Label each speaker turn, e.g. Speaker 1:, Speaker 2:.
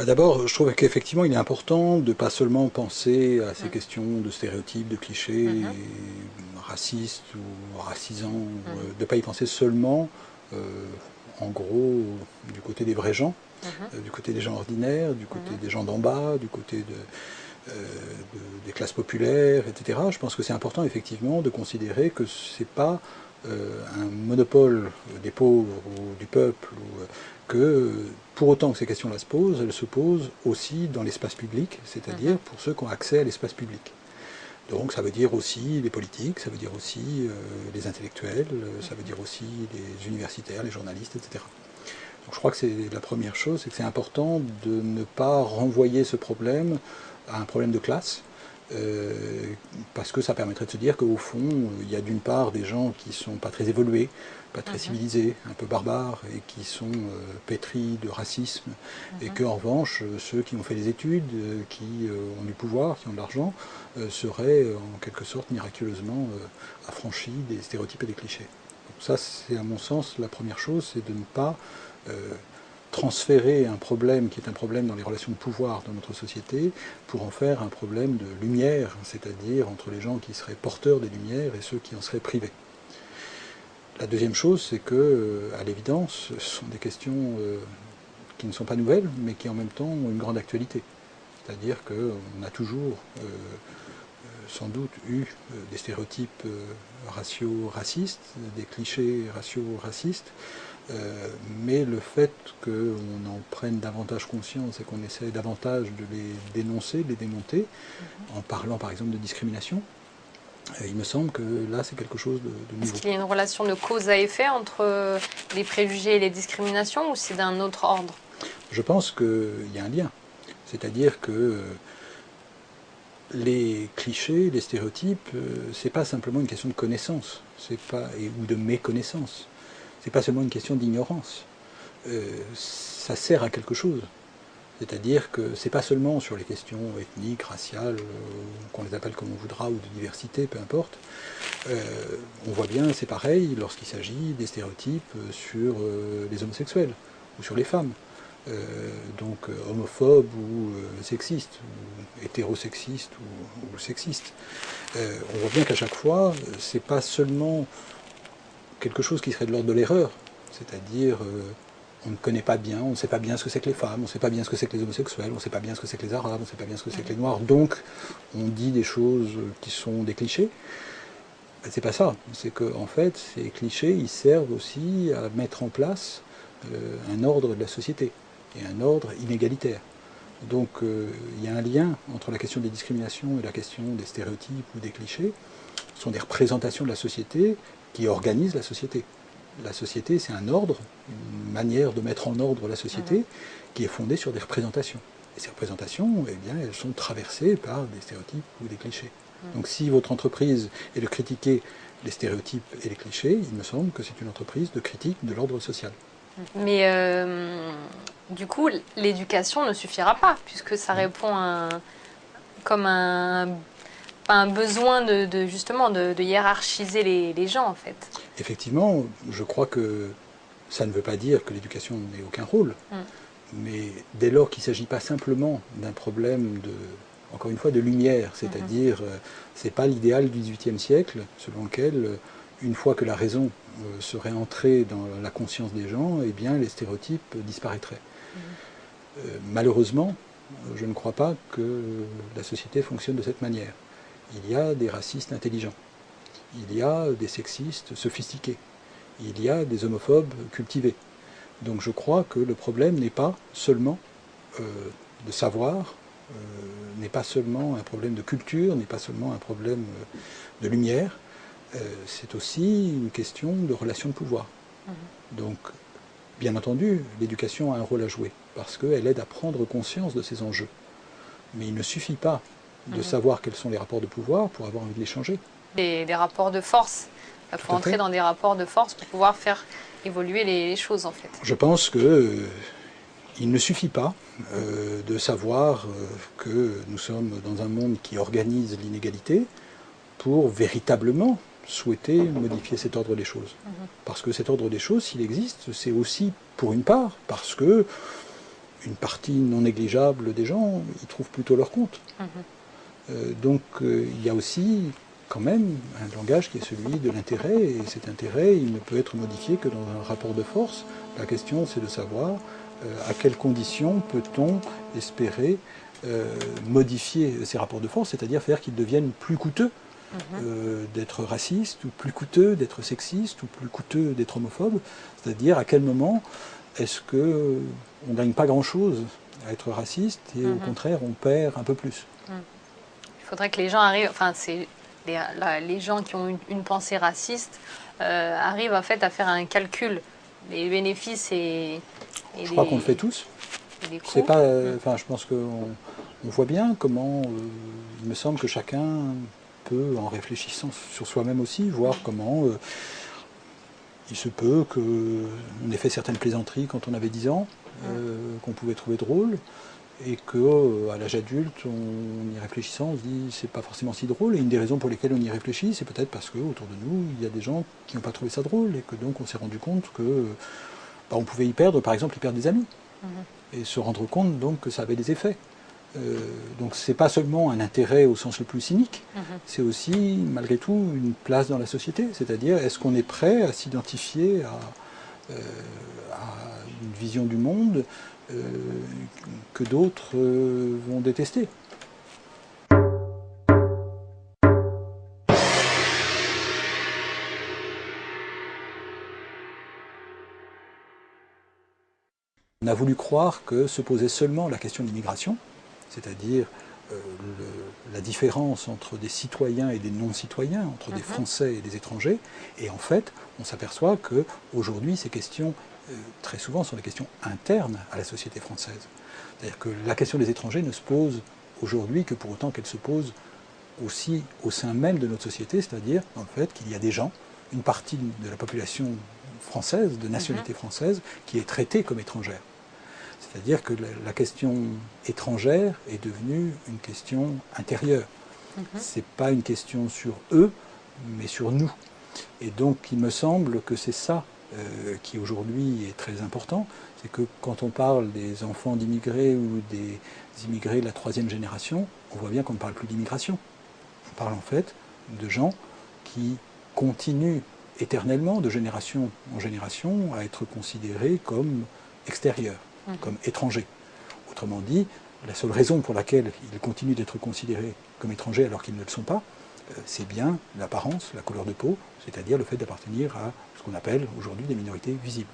Speaker 1: D'abord, je trouve qu'effectivement, il est important de ne pas seulement penser à ces questions de stéréotypes, de clichés racistes ou racisants, de ne pas y penser seulement, en gros, du côté des vrais gens, du côté des gens ordinaires, du côté des gens d'en bas, du côté des classes populaires, etc. Je pense que c'est important, effectivement, de considérer que ce n'est pas un monopole des pauvres ou du peuple, que pour autant que ces questions-là se posent, elles se posent aussi dans l'espace public, c'est-à-dire pour ceux qui ont accès à l'espace public. Donc ça veut dire aussi les politiques, ça veut dire aussi les intellectuels, ça veut dire aussi les universitaires, les journalistes, etc. Donc je crois que c'est la première chose, c'est que c'est important de ne pas renvoyer ce problème à un problème de classe, parce que ça permettrait de se dire qu'au fond, il y a d'une part des gens qui ne sont pas très évolués, pas très civilisés, un peu barbares, et qui sont pétris de racisme, et qu'en revanche, ceux qui ont fait des études, qui ont du pouvoir, qui ont de l'argent, seraient en quelque sorte miraculeusement affranchis des stéréotypes et des clichés. Donc ça, c'est à mon sens la première chose, c'est de ne pas transférer un problème qui est un problème dans les relations de pouvoir dans notre société pour en faire un problème de lumière, c'est-à-dire entre les gens qui seraient porteurs des lumières et ceux qui en seraient privés. La deuxième chose, c'est que, à l'évidence, ce sont des questions qui ne sont pas nouvelles, mais qui en même temps ont une grande actualité. C'est-à-dire qu'on a toujours, sans doute, eu des stéréotypes raciaux racistes, des clichés raciaux racistes, mais le fait qu'on en prenne davantage conscience et qu'on essaie davantage de les dénoncer, de les démonter, en parlant par exemple de discrimination, il me semble que là c'est quelque chose de nouveau.
Speaker 2: Est-ce qu'il y a une relation de cause à effet entre les préjugés et les discriminations, ou c'est d'un autre ordre?
Speaker 1: Je pense qu'il y a un lien. C'est-à-dire que les clichés, les stéréotypes, c'est pas simplement une question de connaissance, ou de méconnaissance. C'est pas seulement une question d'ignorance. Ça sert à quelque chose. C'est-à-dire que c'est pas seulement sur les questions ethniques, raciales, qu'on les appelle comme on voudra, ou de diversité, peu importe. On voit bien, c'est pareil lorsqu'il s'agit des stéréotypes sur les homosexuels ou sur les femmes. Donc homophobes ou sexistes, ou hétérosexistes ou sexistes. On voit bien qu'à chaque fois, c'est pas seulement quelque chose qui serait de l'ordre de l'erreur, c'est-à-dire on ne connaît pas bien, on ne sait pas bien ce que c'est que les femmes, on ne sait pas bien ce que c'est que les homosexuels, on ne sait pas bien ce que c'est que les arabes, on ne sait pas bien ce que c'est que les noirs, donc on dit des choses qui sont des clichés. C'est pas ça, c'est que en fait ces clichés ils servent aussi à mettre en place un ordre de la société, et un ordre inégalitaire. Donc il y a un lien entre la question des discriminations et la question des stéréotypes ou des clichés. Ce sont des représentations de la société qui organisent la société. La société, c'est un ordre, une manière de mettre en ordre la société qui est fondée sur des représentations. Et ces représentations, eh bien, elles sont traversées par des stéréotypes ou des clichés. Donc si votre entreprise est de critiquer les stéréotypes et les clichés, il me semble que c'est une entreprise de critique de l'ordre social.
Speaker 2: Mais du coup, l'éducation ne suffira pas, puisque ça répond comme un besoin justement de hiérarchiser les gens, en fait.
Speaker 1: Effectivement, je crois que ça ne veut pas dire que l'éducation n'ait aucun rôle, mais dès lors qu'il ne s'agit pas simplement d'un problème encore une fois, de lumière, c'est-à-dire, c'est pas l'idéal du XVIIIe siècle, selon lequel, une fois que la raison serait entrée dans la conscience des gens, eh bien, les stéréotypes disparaîtraient. Malheureusement, je ne crois pas que la société fonctionne de cette manière. Il y a des racistes intelligents, il y a des sexistes sophistiqués, il y a des homophobes cultivés. Donc je crois que le problème n'est pas seulement de savoir, n'est pas seulement un problème de culture, n'est pas seulement un problème de lumière, c'est aussi une question de relation de pouvoir. Donc, bien entendu, l'éducation a un rôle à jouer, parce qu'elle aide à prendre conscience de ces enjeux. Mais il ne suffit pas de savoir quels sont les rapports de pouvoir pour avoir envie de les changer.
Speaker 2: Des rapports de force. Il faut entrer dans des rapports de force pour pouvoir faire évoluer les choses, en fait.
Speaker 1: Je pense que il ne suffit pas de savoir que nous sommes dans un monde qui organise l'inégalité pour véritablement souhaiter modifier cet ordre des choses. Parce que cet ordre des choses, s'il existe, c'est aussi pour une part parce que une partie non négligeable des gens y trouvent plutôt leur compte. Donc il y a aussi quand même un langage qui est celui de l'intérêt, et cet intérêt, il ne peut être modifié que dans un rapport de force. La question, c'est de savoir à quelles conditions peut-on espérer modifier ces rapports de force, c'est-à-dire faire qu'ils deviennent plus coûteux d'être raciste, ou plus coûteux d'être sexiste, ou plus coûteux d'être homophobe, c'est-à-dire à quel moment est-ce qu'on ne gagne pas grand-chose à être raciste, et au contraire on perd un peu plus.
Speaker 2: Il faudrait que les gens arrivent, enfin c'est les gens qui ont une pensée raciste arrivent en fait à faire un calcul des bénéfices
Speaker 1: Je crois qu'on le fait tous. C'est pas, enfin, je pense qu'on voit bien comment il me semble que chacun peut, en réfléchissant sur soi-même aussi, voir comment il se peut qu'on ait fait certaines plaisanteries quand on avait 10 ans, qu'on pouvait trouver drôle, et qu'à l'âge adulte, en y réfléchissant, on se dit c'est pas forcément si drôle. Et une des raisons pour lesquelles on y réfléchit, c'est peut-être parce qu'autour de nous, il y a des gens qui n'ont pas trouvé ça drôle, et que donc on s'est rendu compte que on pouvait y perdre, par exemple, y perdre des amis. Et se rendre compte donc que ça avait des effets. Donc c'est pas seulement un intérêt au sens le plus cynique, c'est aussi malgré tout une place dans la société, c'est-à-dire est-ce qu'on est prêt à s'identifier à une vision du monde que d'autres vont détester. On a voulu croire que se posait seulement la question de l'immigration, c'est-à-dire la différence entre des citoyens et des non-citoyens, entre des Français et des étrangers, et en fait, on s'aperçoit qu'aujourd'hui, ces questions, très souvent, sont des questions internes à la société française. C'est-à-dire que la question des étrangers ne se pose aujourd'hui que pour autant qu'elle se pose aussi au sein même de notre société, c'est-à-dire dans le fait qu'il y a des gens, une partie de la population française, de nationalité française, qui est traitée comme étrangère. C'est-à-dire que la question étrangère est devenue une question intérieure. Ce n'est pas une question sur eux, mais sur nous. Et donc il me semble que c'est ça qui aujourd'hui est très important, c'est que quand on parle des enfants d'immigrés ou des immigrés de la troisième génération, on voit bien qu'on ne parle plus d'immigration. On parle en fait de gens qui continuent éternellement, de génération en génération, à être considérés comme extérieurs, comme étrangers. Autrement dit, la seule raison pour laquelle ils continuent d'être considérés comme étrangers alors qu'ils ne le sont pas, c'est bien l'apparence, la couleur de peau, c'est-à-dire le fait d'appartenir à ce qu'on appelle aujourd'hui des minorités visibles.